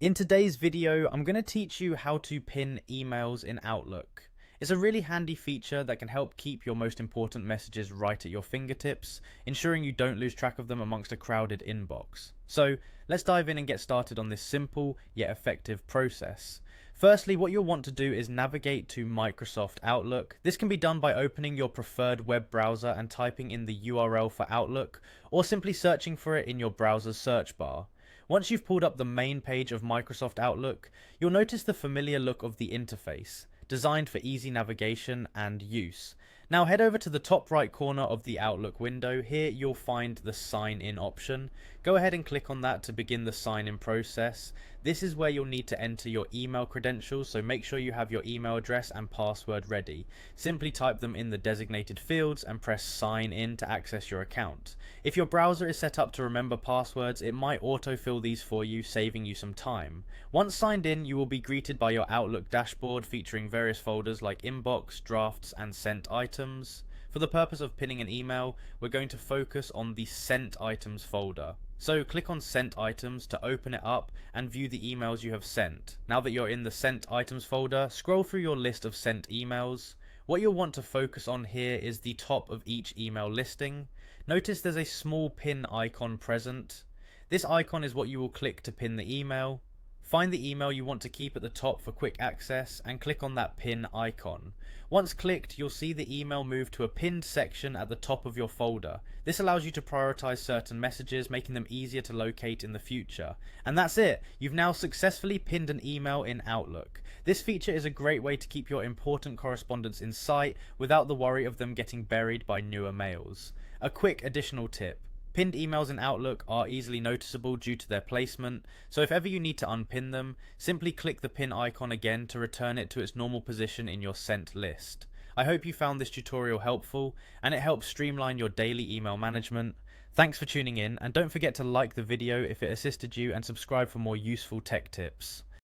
In today's video, I'm going to teach you how to pin emails in Outlook. It's a really handy feature that can help keep your most important messages right at your fingertips, ensuring you don't lose track of them amongst a crowded inbox. So let's dive in and get started on this simple yet effective process. Firstly, what you'll want to do is navigate to Microsoft Outlook. This can be done by opening your preferred web browser and typing in the URL for Outlook, or simply searching for it in your browser's search bar. Once you've pulled up the main page of Microsoft Outlook, you'll notice the familiar look of the interface, designed for easy navigation and use. Now head over to the top right corner of the Outlook window. Here you'll find the sign in option. Go ahead and click on that to begin the sign in process. This is where you'll need to enter your email credentials, so make sure you have your email address and password ready. Simply type them in the designated fields and press sign in to access your account. If your browser is set up to remember passwords, it might autofill these for you, saving you some time. Once signed in, you will be greeted by your Outlook dashboard featuring various folders like Inbox, Drafts, and Sent Items. For the purpose of pinning an email, we're going to focus on the Sent Items folder. So click on Sent Items to open it up and view the emails you have sent. Now that you're in the Sent Items folder, scroll through your list of sent emails. What you'll want to focus on here is the top of each email listing. Notice there's a small pin icon present. This icon is what you will click to pin the email. Find the email you want to keep at the top for quick access and click on that pin icon. Once clicked, you'll see the email move to a pinned section at the top of your folder. This allows you to prioritize certain messages, making them easier to locate in the future. And that's it! You've now successfully pinned an email in Outlook. This feature is a great way to keep your important correspondence in sight without the worry of them getting buried by newer mails. A quick additional tip. Pinned emails in Outlook are easily noticeable due to their placement, so if ever you need to unpin them, simply click the pin icon again to return it to its normal position in your sent list. I hope you found this tutorial helpful, and it helps streamline your daily email management. Thanks for tuning in, and don't forget to like the video if it assisted you and subscribe for more useful tech tips.